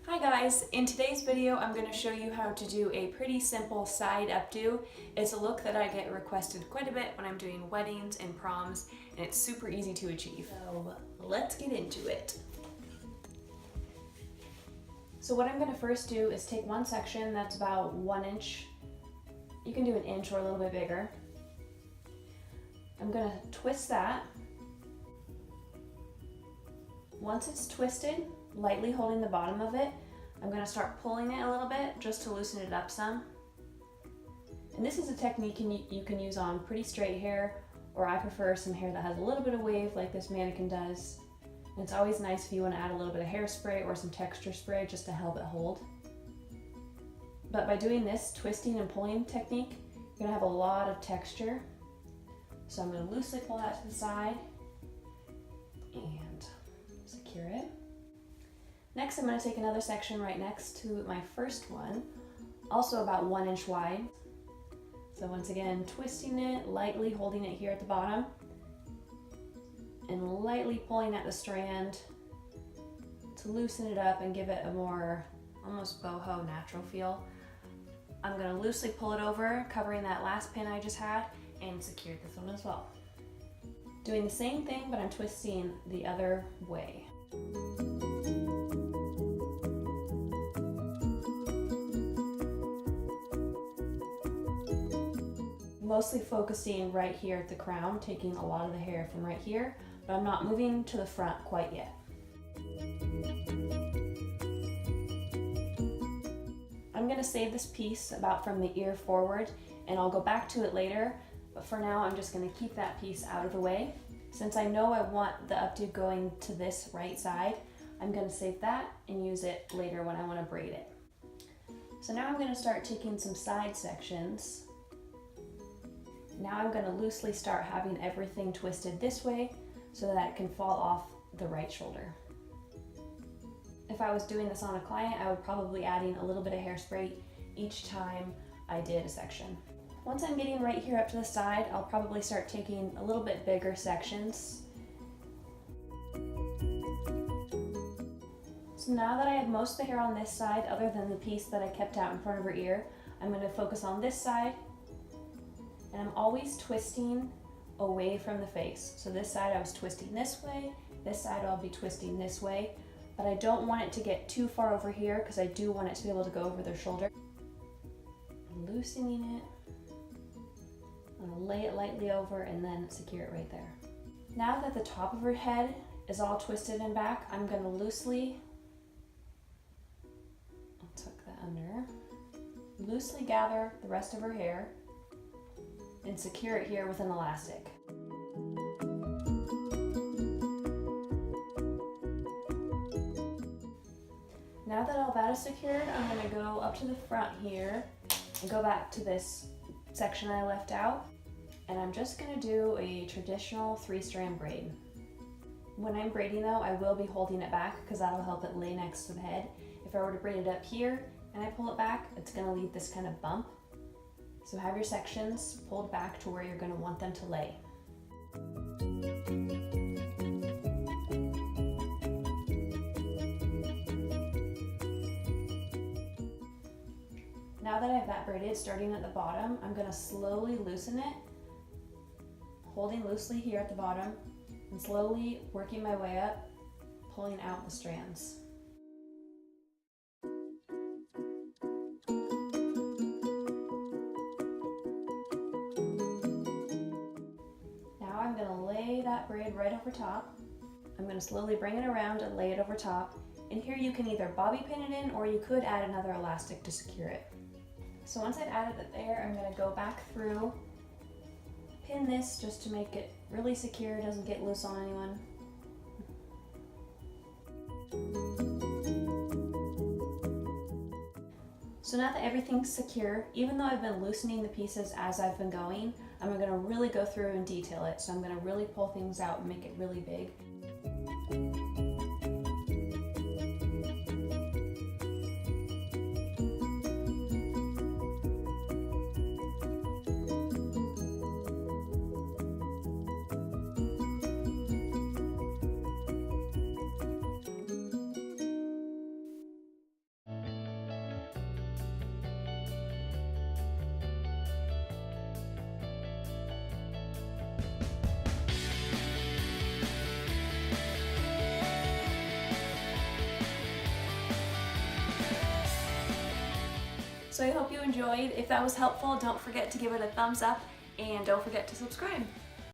Hi guys, in today's video I'm going to show you how to do a pretty simple side updo. It's a look that I get requested quite a bit when I'm doing weddings and proms, and it's super easy to achieve. So let's get into it. So what I'm going to first do is take one section that's about 1 inch. You can do an inch or a little bit bigger. I'm going to twist that. Once it's twisted, lightly holding the bottom of it, I'm going to start pulling it a little bit just to loosen it up some. And this is a technique you can use on pretty straight hair, or I prefer some hair that has a little bit of wave like this mannequin does. And it's always nice if you want to add a little bit of hairspray or some texture spray just to help it hold. But by doing this twisting and pulling technique, you're going to have a lot of texture. So I'm going to loosely pull that to the side and secure it. Next, I'm going to take another section right next to my first one, also about 1 inch wide. So once again, twisting it, lightly holding it here at the bottom, and lightly pulling at the strand to loosen it up and give it a more almost boho natural feel. I'm going to loosely pull it over, covering that last pin I just had, and secure this one as well. Doing the same thing, but I'm twisting the other way. Mostly focusing right here at the crown, taking a lot of the hair from right here, but I'm not moving to the front quite yet. I'm going to save this piece about from the ear forward, and I'll go back to it later, but for now I'm just going to keep that piece out of the way. Since I know I want the updo going to this right side, I'm going to save that and use it later when I want to braid it. So now I'm going to start taking some side sections. Now I'm going to loosely start having everything twisted this way so that it can fall off the right shoulder. If I was doing this on a client, I would probably be adding a little bit of hairspray each time I did a section. Once I'm getting right here up to the side, I'll probably start taking a little bit bigger sections. So now that I have most of the hair on this side, other than the piece that I kept out in front of her ear, I'm going to focus on this side. And I'm always twisting away from the face. So this side I was twisting this way, this side I'll be twisting this way, but I don't want it to get too far over here because I do want it to be able to go over their shoulder. Loosening it, I'm gonna lay it lightly over and then secure it right there. Now that the top of her head is all twisted and back, I'm gonna loosely, I'll tuck that under, loosely gather the rest of her hair and secure it here with an elastic. Now that all that is secured, I'm going to go up to the front here and go back to this section I left out, and I'm just going to do a traditional 3-strand braid. When I'm braiding though, I will be holding it back because that'll help it lay next to the head. If I were to braid it up here and I pull it back, it's going to leave this kind of bump. So have your sections pulled back to where you're going to want them to lay. Now that I have that braided, starting at the bottom, I'm going to slowly loosen it, holding loosely here at the bottom, and slowly working my way up, pulling out the strands. I'm going to lay that braid right over top. I'm going to slowly bring it around and lay it over top. And here you can either bobby pin it in, or you could add another elastic to secure it. So once I've added it there, I'm going to go back through, pin this just to make it really secure, doesn't get loose on anyone. So now that everything's secure, even though I've been loosening the pieces as I've been going, I'm going to really go through and detail it. So I'm going to really pull things out and make it really big. So I hope you enjoyed. If that was helpful, don't forget to give it a thumbs up and don't forget to subscribe.